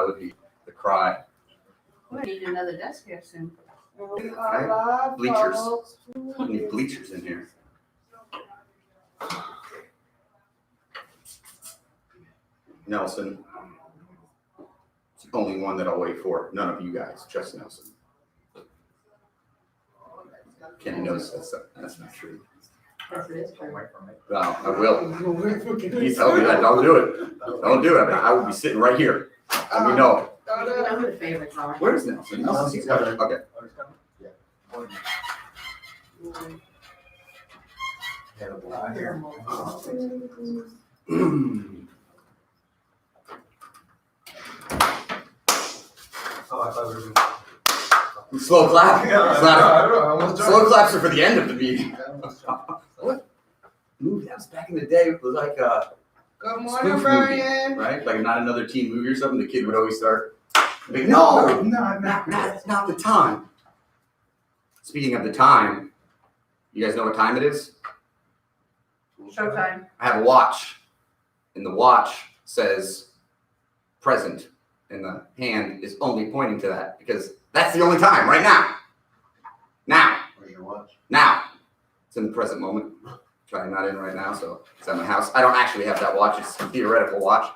that would be the cry. We need another desk here soon. Right? Bleachers. We need bleachers in here. Nelson. It's the only one that I'll wait for. None of you guys, just Nelson. Kenny knows that's not true. Yes, it is true. Well, I will. He told me that. Don't do it. Don't do it. I will be sitting right here. And we know it. You know who the favorites are. Where's Nelson? Nelson's got it. Okay. Slow clap. It's not slow claps are for the end of the meeting. What movie? That was back in the day. It was like a Good spoof morning, movie, Brian. right? Like Not Another Teen Movie or something. The kid would always start. Like, no, not the time. Speaking of the time, you guys know what time it is? Showtime. I have a watch, and the watch says present, and the hand is only pointing to that because that's the only time right now. Now. Where's your watch? Now. It's in the present moment. Trying not in right now, so it's at my house. I don't actually have that watch. It's a theoretical watch.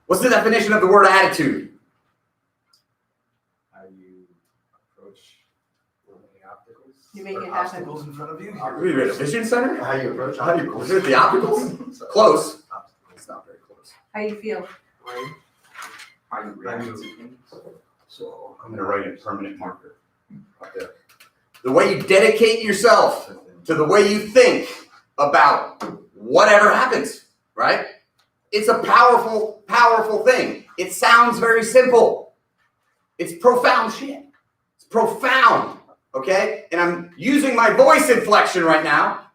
What's the definition of the word attitude? How you approach any obstacles? You make it happen. Obstacles in front of you? Are we at a vision center? How you approach How do you, obstacles? is it the opticals? Close. It's not very close. How you feel? How you react to things. So I'm going to write a permanent marker up there. The way you dedicate yourself to the way you think about whatever happens, right? It's a powerful, powerful thing. It sounds very simple. It's profound shit. It's profound, okay? And I'm using my voice inflection right now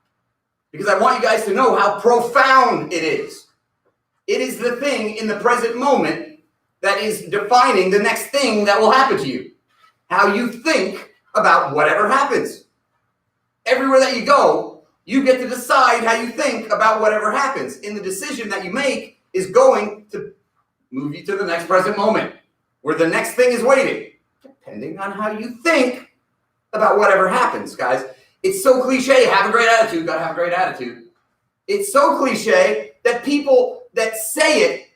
because I want you guys to know how profound it is. It is the thing in the present moment that is defining the next thing that will happen to you. How you think about whatever happens. Everywhere that you go, you get to decide how you think about whatever happens. And the decision that you make is going to move you to the next present moment, where the next thing is waiting, depending on how you think about whatever happens, guys. It's so cliche, have a great attitude, gotta have a great attitude. It's so cliche that people that say it,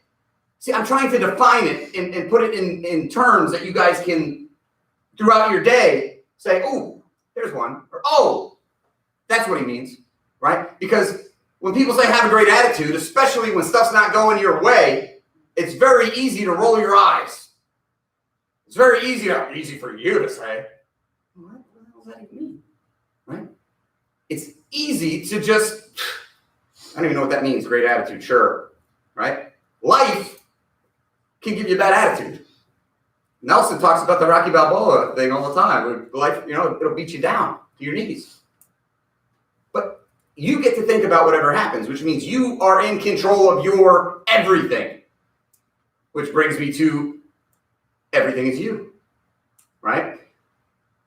see, I'm trying to define it and put it in terms that you guys can, throughout your day, say, oh, there's one, or oh, that's what he means, right? Because when people say have a great attitude, especially when stuff's not going your way, it's very easy to roll your eyes. It's very easy for you to say, what the hell does that even mean, right? It's easy to just, I don't even know what that means, great attitude, sure, right? Life can give you a bad attitude. Nelson talks about the Rocky Balboa thing all the time. Life, it'll beat you down to your knees. But you get to think about whatever happens, which means you are in control of your everything. Which brings me to everything is you, right?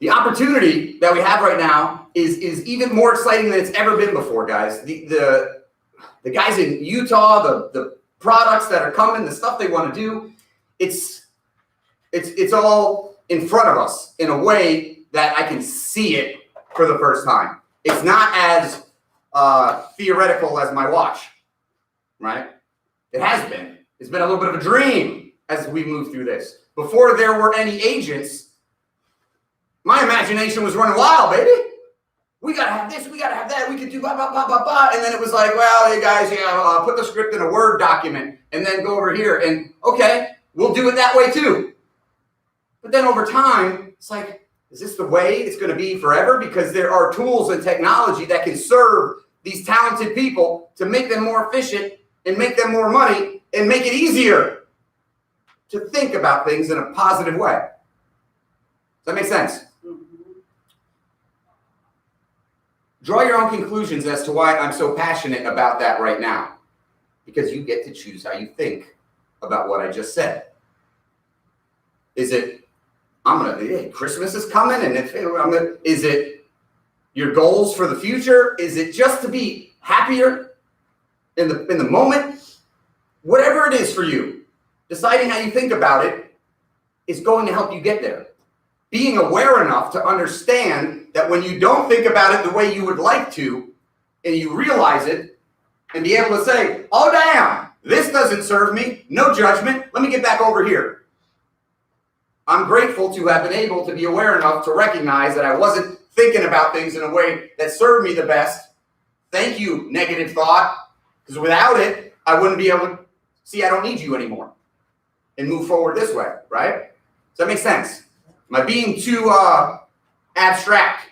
The opportunity that we have right now is even more exciting than it's ever been before, guys. The guys in Utah, the products that are coming, the stuff they want to do, it's all in front of us in a way that I can see it for the first time. It's not as theoretical as my watch, right? It has been. It's been a little bit of a dream as we move through this. Before there were any agents, my imagination was running wild, baby. We got to have this, we got to have that, we could do blah, blah, blah, blah, blah. And then it was like, well, hey guys, put the script in a Word document and then go over here. And okay, we'll do it that way too. But then over time, it's like, is this the way it's going to be forever? Because there are tools and technology that can serve these talented people to make them more efficient and make them more money and make it easier to think about things in a positive way. Does that make sense? Draw your own conclusions as to why I'm so passionate about that right now. Because you get to choose how you think about what I just said. Is it, Christmas is coming, and is it your goals for the future? Is it just to be happier in the moment? Whatever it is for you, Deciding how you think about it is going to help you get there. Being aware enough to understand that when you don't think about it the way you would like to, and you realize it, and be able to say, oh damn, this doesn't serve me, no judgment, let me get back over here. I'm grateful to have been able to be aware enough to recognize that I wasn't thinking about things in a way that served me the best. Thank you, negative thought, because without it, I wouldn't be able to see I don't need you anymore and move forward this way, right? Does that make sense? Am I being too abstract?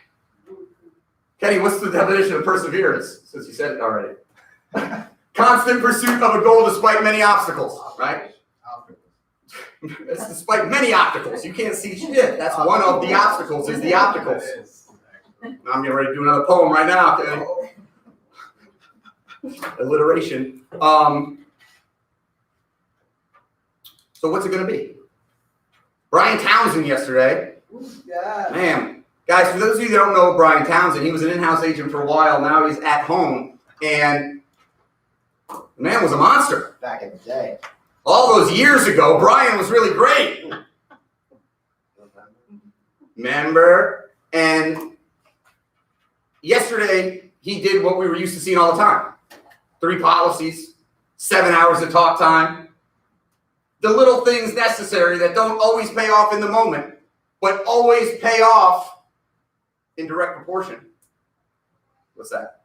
Kenny, what's the definition of perseverance? Since you said it already. Constant pursuit of a goal despite many obstacles, right? It's despite many obstacles. You can't see shit. That's one of the obstacles, is the obstacles. I'm getting ready to do another poem right now. Alliteration. So what's it going to be? Brian Townsend yesterday. Yeah. Man, guys, for those of you that don't know Brian Townsend, he was an in-house agent for a while. Now he's at home. And the man was a monster. Back in the day. All those years ago, Brian was really great. Remember? And yesterday, he did what we were used to seeing all the time. 3 policies, 7 hours of talk time. The little things necessary that don't always pay off in the moment, but always pay off in direct proportion. What's that?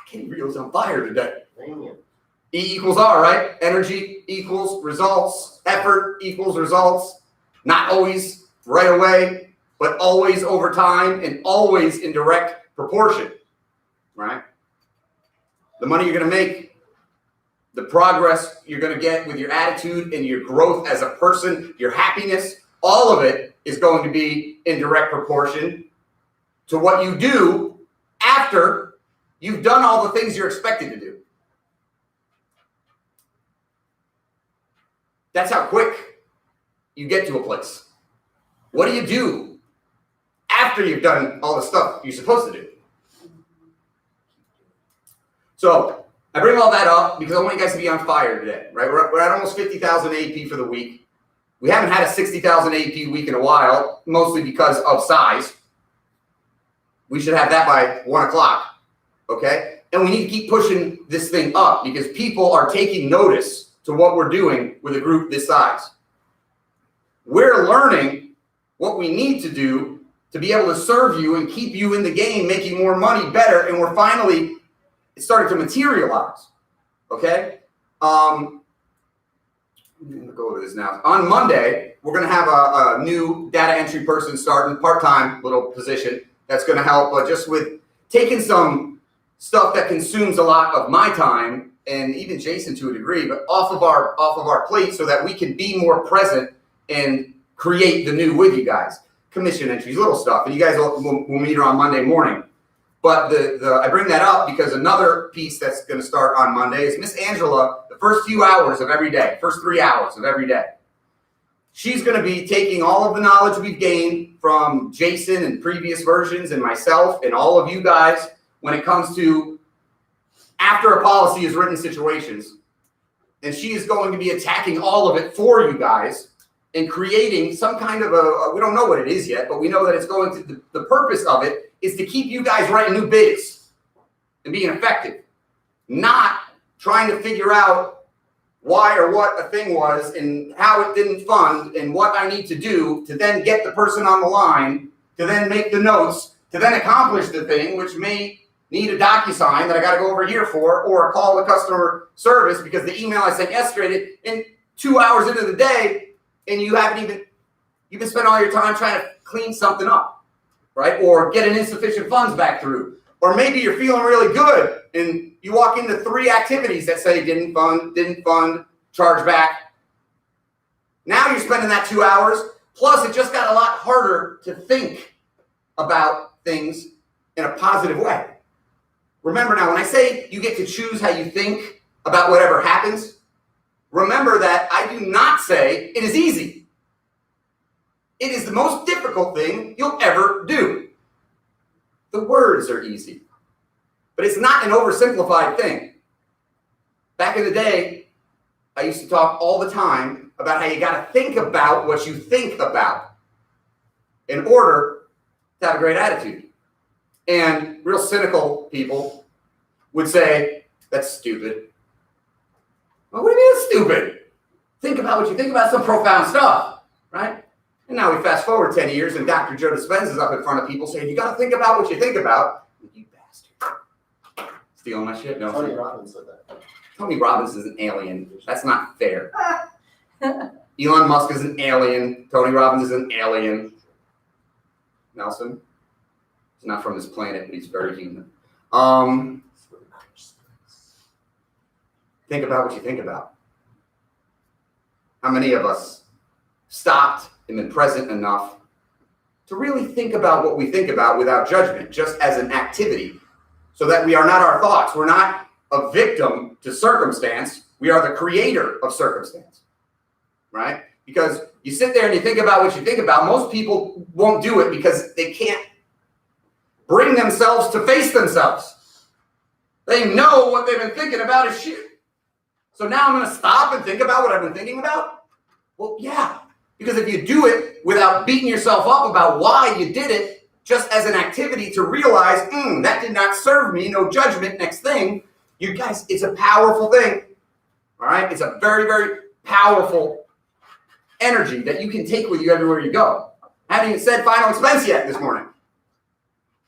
Kenny Rio's on fire today. E equals R, right? Energy equals results. Effort equals results. Not always right away, but always over time and always in direct proportion, right? The money you're going to make, the progress you're going to get with your attitude and your growth as a person, your happiness, all of it is going to be in direct proportion to what you do after you've done all the things you're expected to do. That's how quick you get to a place. What do you do after you've done all the stuff you're supposed to do? So I bring all that up because I want you guys to be on fire today, right? We're at almost 50,000 AP for the week. We haven't had a 60,000 AP week in a while, mostly because of size. We should have that by 1 o'clock, okay? And we need to keep pushing this thing up because people are taking notice to what we're doing with a group this size. We're learning what we need to do to be able to serve you and keep you in the game, making more money better, and we're finally starting to materialize, okay? I'm gonna go over this now. On Monday, we're gonna have a new data entry person starting, part-time little position that's gonna help just with taking some stuff that consumes a lot of my time and even Jason to a degree, but off of our plate so that we can be more present and create the new with you guys. Commission entries, little stuff, and you guys will meet her on Monday morning. But I bring that up because another piece that's going to start on Monday is Miss Angela, the first few hours of every day, first 3 hours of every day. She's going to be taking all of the knowledge we've gained from Jason and previous versions and myself and all of you guys when it comes to after a policy is written situations, and she is going to be attacking all of it for you guys and creating some kind of we don't know what it is yet, but we know that it's going to, the purpose of it is to keep you guys writing new bids and being effective, not trying to figure out why or what a thing was and how it didn't fund and what I need to do to then get the person on the line, to then make the notes, to then accomplish the thing, which may need a DocuSign that I got to go over here for, or a call to customer service because the email I sent yesterday, in 2 hours into the day, and you've been spending all your time trying to clean something up, right? Or get an insufficient funds back through. Or maybe you're feeling really good and you walk into 3 activities that say didn't fund, charge back. Now you're spending that 2 hours, plus it just got a lot harder to think about things in a positive way. Remember now, when I say you get to choose how you think about whatever happens, remember that I do not say it is easy. It is the most difficult thing you'll ever do. The words are easy, but it's not an oversimplified thing. Back in the day, I used to talk all the time about how you got to think about what you think about in order to have a great attitude. And real cynical people would say, that's stupid. Well, what do you mean it's stupid? Think about what you think about, some profound stuff, right? And now we fast forward 10 years and Dr. Joe Dispenza is up in front of people saying, you got to think about what you think about. You bastard. Stealing my shit? No. Tony Robbins said that. Tony Robbins is an alien. That's not fair. Elon Musk is an alien. Tony Robbins is an alien. Nelson? He's not from this planet, but he's very human. Think about what you think about. How many of us stopped and been present enough to really think about what we think about without judgment, just as an activity, so that we are not our thoughts. We're not a victim to circumstance. We are the creator of circumstance, right? Because you sit there and you think about what you think about. Most people won't do it because they can't bring themselves to face themselves. They know what they've been thinking about is shit. So now I'm going to stop and think about what I've been thinking about? Well, yeah. Because if you do it without beating yourself up about why you did it, just as an activity to realize, that did not serve me, no judgment, next thing, you guys, it's a powerful thing. All right? It's a very, very powerful energy that you can take with you everywhere you go. I haven't even said final expense yet this morning.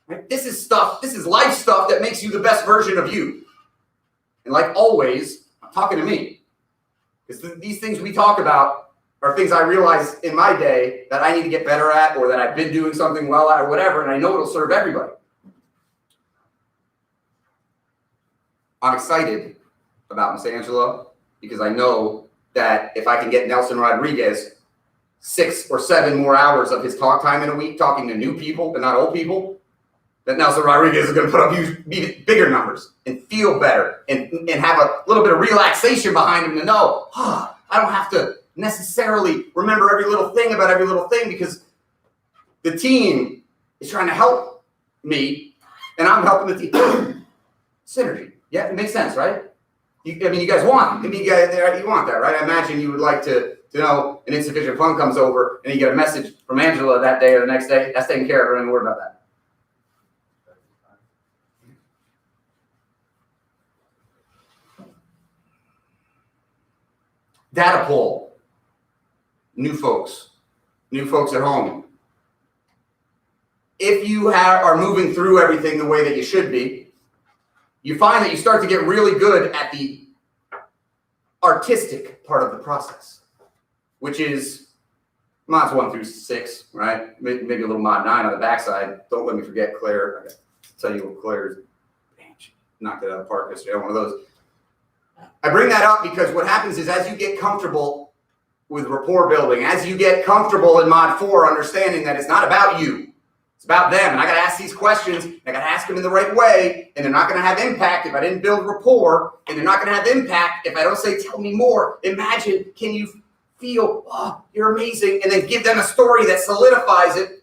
Right? This is stuff, this is life stuff that makes you the best version of you. And like always, I'm talking to me. Because these things we talk about are things I realize in my day that I need to get better at, or that I've been doing something well at, or whatever, and I know it'll serve everybody. I'm excited about Miss Angela because I know that if I can get Nelson Rodriguez 6 or 7 more hours of his talk time in a week talking to new people and not old people, that Nelson Rodriguez is going to put up huge, bigger numbers and feel better and have a little bit of relaxation behind him to know, I don't have to necessarily remember every little thing about every little thing because the team is trying to help me and I'm helping the team. Synergy. Yeah, it makes sense, right? You guys want that, right? I imagine you would like to know an insufficient fund comes over and you get a message from Angela that day or the next day. That's taken care of. Don't even worry about that. Data poll. New folks at home. If you are moving through everything the way that you should be, you find that you start to get really good at the artistic part of the process, which is mods 1 through 6, right? Maybe a little mod 9 on the backside. Don't let me forget Claire. I tell you what Claire's knocked it out of the park yesterday. One of those. I bring that up because what happens is as you get comfortable with rapport building, as you get comfortable in mod 4, understanding that it's not about you, it's about them. And I got to ask these questions, and I got to ask them in the right way, and they're not going to have impact if I didn't build rapport, and they're not going to have impact if I don't say, tell me more. Imagine, can you feel, oh, you're amazing, and then give them a story that solidifies it.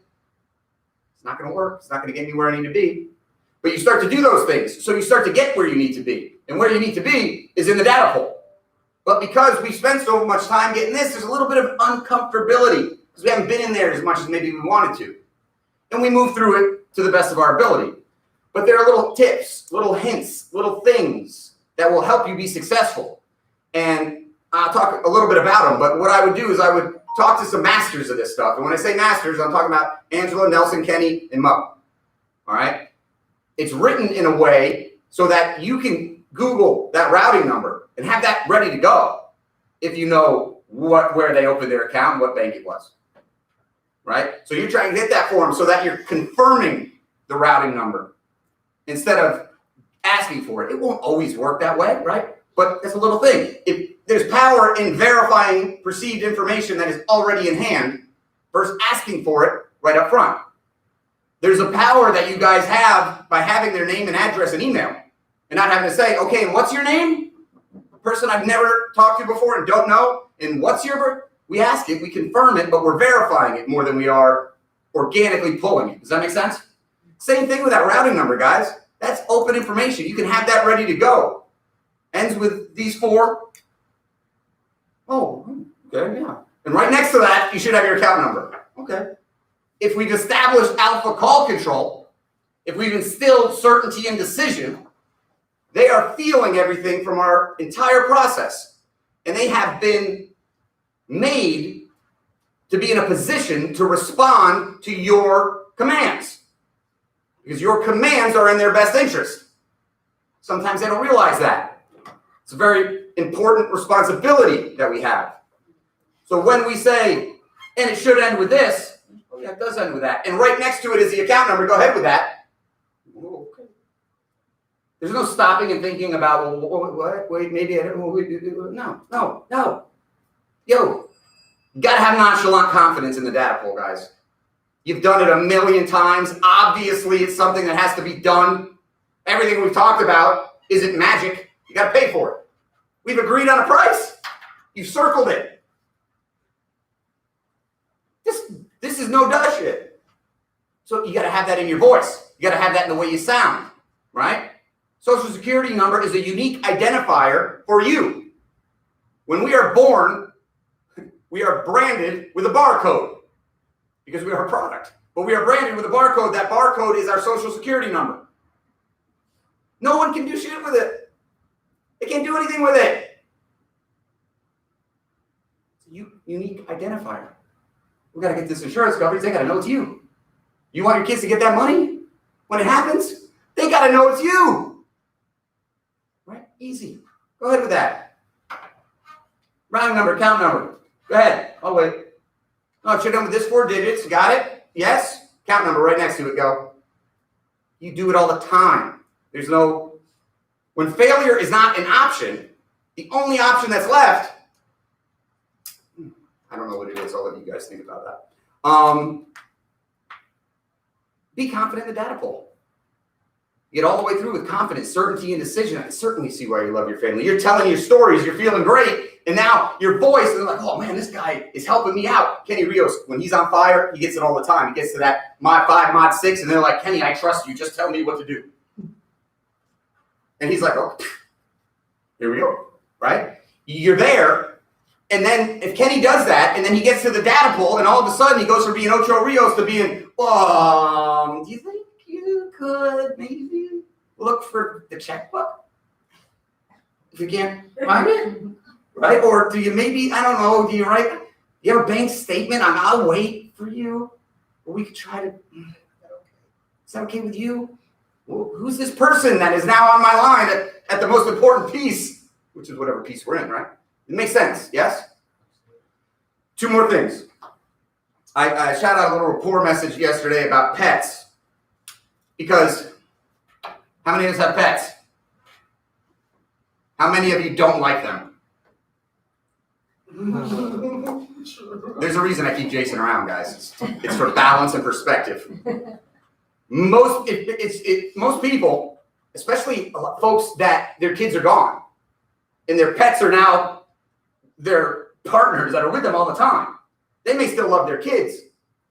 It's not going to work. It's not going to get me where I need to be. But you start to do those things, so you start to get where you need to be. And where you need to be is in the data pool. But because we spent so much time getting this, there's a little bit of uncomfortability because we haven't been in there as much as maybe we wanted to. And we move through it to the best of our ability. But there are little tips, little hints, little things that will help you be successful. And I'll talk a little bit about them. But what I would do is I would talk to some masters of this stuff. And when I say masters, I'm talking about Angela, Nelson, Kenny, and Mo. All right? It's written in a way so that you can Google that routing number and have that ready to go if you know where they opened their account and what bank it was, right? So you're trying to get that for them so that you're confirming the routing number instead of asking for it. It won't always work that way, right? But it's a little thing. If there's power in verifying perceived information that is already in hand versus asking for it right up front. There's a power that you guys have by having their name and address and email. And not having to say, okay, and what's your name? Person I've never talked to before and don't know. And what's your, we ask it, we confirm it, but we're verifying it more than we are organically pulling it. Does that make sense? Same thing with that routing number, guys. That's open information. You can have that ready to go. Ends with these 4. Okay, yeah. And right next to that, you should have your account number. Okay. If we've established alpha call control, if we've instilled certainty and decision, they are feeling everything from our entire process. And they have been made to be in a position to respond to your commands. Because your commands are in their best interest. Sometimes they don't realize that. It's a very important responsibility that we have. So when we say, and it should end with this, oh yeah, it does end with that. And right next to it is the account number, go ahead with that. Oh, okay. There's no stopping and thinking about, well, what? Wait, maybe I don't know. No. Yo, you gotta have nonchalant confidence in the data pool, guys. You've done it a million times. Obviously, it's something that has to be done. Everything we've talked about isn't magic. You gotta pay for it. We've agreed on a price. You've circled it. This is no duh shit. So you gotta have that in your voice. You gotta have that in the way you sound, right? Social Security number is a unique identifier for you. When we are born, we are branded with a barcode because we are a product. But we are branded with a barcode. That barcode is our Social Security number. No one can do shit with it. They can't do anything with it. It's a unique identifier. We got to get this insurance coverage. They got to know it's you. You want your kids to get that money when it happens? They got to know it's you. Right? Easy. Go ahead with that. Round number, count number. Go ahead. I'll wait. Oh, should have done with this 4 digits. Got it? Yes? Count number right next to it. Go. You do it all the time. There's no... When failure is not an option, the only option that's left... I don't know what it is. I'll let you guys think about that. Be confident in the data pool. Get all the way through with confidence, certainty, and decision. I certainly see why you love your family. You're telling your stories. You're feeling great. And now your voice, they're like, oh man, this guy is helping me out. Kenny Rios, when he's on fire, he gets it all the time. He gets to that mod 5, mod 6, and they're like, Kenny, I trust you. Just tell me what to do. And he's like, oh, here we go, right? You're there. And then if Kenny does that, and then he gets to the data pool, and all of a sudden he goes from being Ocho Rios to being, do you think you could maybe look for the checkbook? If you can't find it? Right? Or do you maybe, I don't know, do you have a bank statement? I'll wait for you. Or we could try to, is that okay with you? Well, who's this person that is now on my line at the most important piece, which is whatever piece we're in, right? It makes sense, yes? 2 more things. I shot out a little rapport message yesterday about pets. Because how many of us have pets? How many of you don't like them? There's a reason I keep Jason around, guys. It's for balance and perspective. Most people, especially folks that their kids are gone, and their pets are now their partners that are with them all the time. They may still love their kids.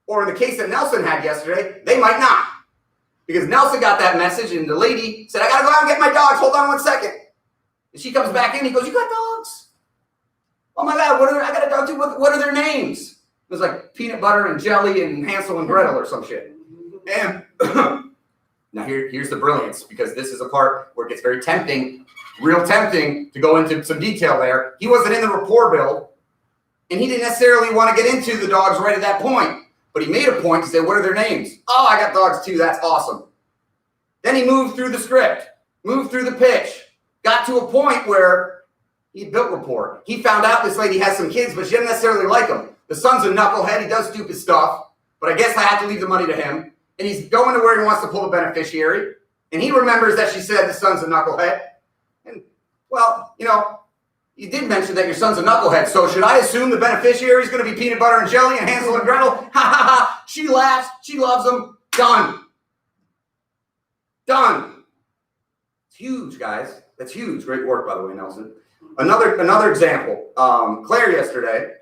Or in the case that Nelson had yesterday, they might not. Because Nelson got that message and the lady said, I gotta go out and get my dogs, hold on 1 second. And she comes back in, he goes, you got dogs? Oh my God, I got a dog too, what are their names? It was like Peanut Butter and Jelly and Hansel and Gretel or some shit. And now here's the brilliance, because this is a part where it gets very tempting, real tempting to go into some detail there. He wasn't in the rapport build, and he didn't necessarily want to get into the dogs right at that point. But he made a point to say, what are their names? Oh, I got dogs too, that's awesome. Then he moved through the script, moved through the pitch, got to a point where he built rapport. He found out this lady has some kids, but she doesn't necessarily like them. The son's a knucklehead, he does stupid stuff, but I guess I have to leave the money to him. And he's going to where he wants to pull the beneficiary. And he remembers that she said the son's a knucklehead. And, well, you did mention that your son's a knucklehead, so should I assume the beneficiary is going to be Peanut Butter and Jelly and Hansel and Gretel? Ha ha ha! She laughs, she loves them. Done. Done. It's huge, guys. That's huge. Great work, by the way, Nelson. Another example. Claire yesterday.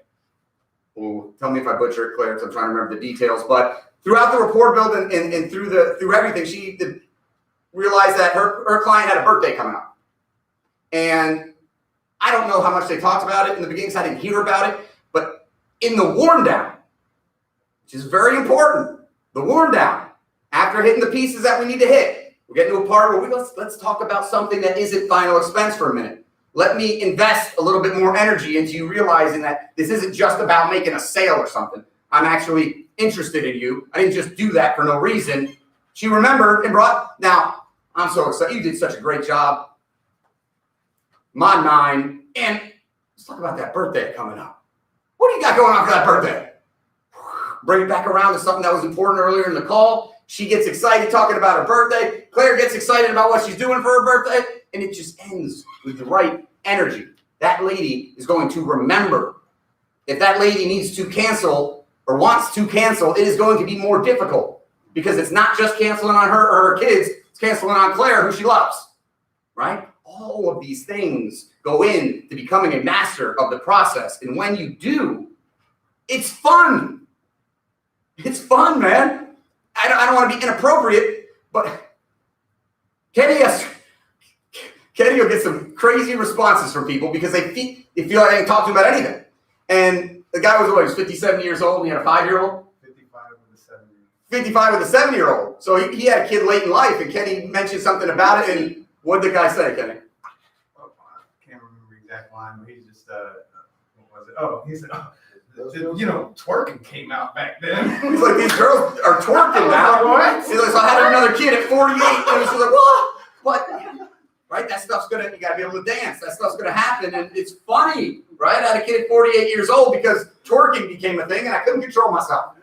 Ooh, tell me if I butcher it, Claire, because I'm trying to remember the details. But throughout the rapport build and through everything, she realized that her client had a birthday coming up, and I don't know how much they talked about it in the beginning, because I didn't hear about it, But in the warm down, which is very important, the warm down, after hitting the pieces that we need to hit, we're getting to a part where let's talk about something that isn't final expense for a minute. Let me invest a little bit more energy into you realizing that this isn't just about making a sale or something. I'm actually interested in you. I didn't just do that for no reason. She remembered and brought, now, I'm so excited. You did such a great job. My 9, and let's talk about that birthday coming up. What do you got going on for that birthday? Bring it back around to something that was important earlier in the call. She gets excited talking about her birthday. Claire gets excited about what she's doing for her birthday. And it just ends with the right energy. That lady is going to remember. If that lady needs to cancel or wants to cancel, it is going to be more difficult because it's not just canceling on her or her kids. It's canceling on Claire, who she loves, right? All of these things go into becoming a master of the process. And when you do, it's fun. It's fun, man. I don't want to be inappropriate, but Kenny will get some crazy responses from people because they feel like they can talk to him about anything. And the guy was 57 years old and he had a 5-year-old? 55 with a 7-year-old. 55 with a 7-year-old. So he had a kid late in life and Kenny mentioned something about it. And what did the guy say, Kenny? Oh, I can't remember the exact line, but he's just, what was it? Oh, he said, you know, twerking came out back then. He's like, these girls are twerking now. What? He's like, so I had another kid at 48 and she's like, what? What? Right? That stuff's you gotta be able to dance. That stuff's gonna happen and it's funny, right? I had a kid at 48 years old because twerking became a thing and I couldn't control myself.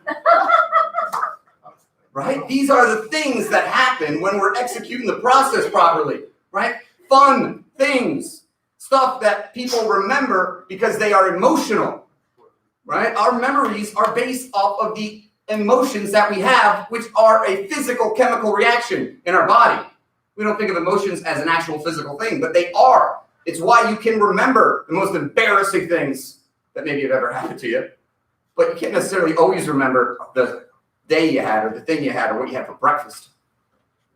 Right? These are the things that happen when we're executing the process properly, right? Fun things, stuff that people remember because they are emotional, right? Our memories are based off of the emotions that we have, which are a physical chemical reaction in our body. We don't think of emotions as an actual physical thing, but they are. It's why you can remember the most embarrassing things that maybe have ever happened to you, but you can't necessarily always remember the day you had or the thing you had or what you had for breakfast.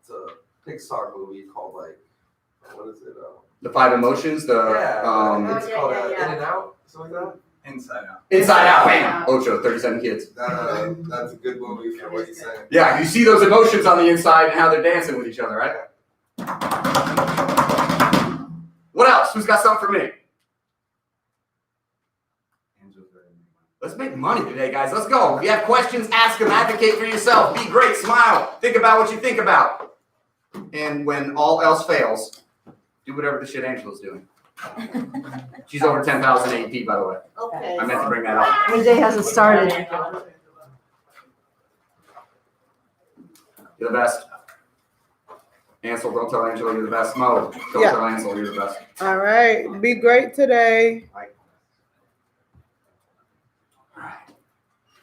It's a Pixar movie called what is it? The 5 emotions, It's called yeah. In and Out, something like that. Inside Out. Inside Out, man. Ocho, 37 kids. That's a good movie for what you're saying. Yeah, you see those emotions on the inside and how they're dancing with each other, right? What else? Who's got something for me? Let's make money today, guys. Let's go. If you have questions, ask them. Advocate for yourself. Be great. Smile. Think about what you think about. And when all else fails, do whatever the shit Angela's doing. She's over 10,000 AEP, by the way. Okay. I meant to bring that up. The day hasn't started. You're the best. Ansel, don't tell Angela you're the best. Mo, don't Yeah. tell Ansel you're the best. All right. Be great today. Like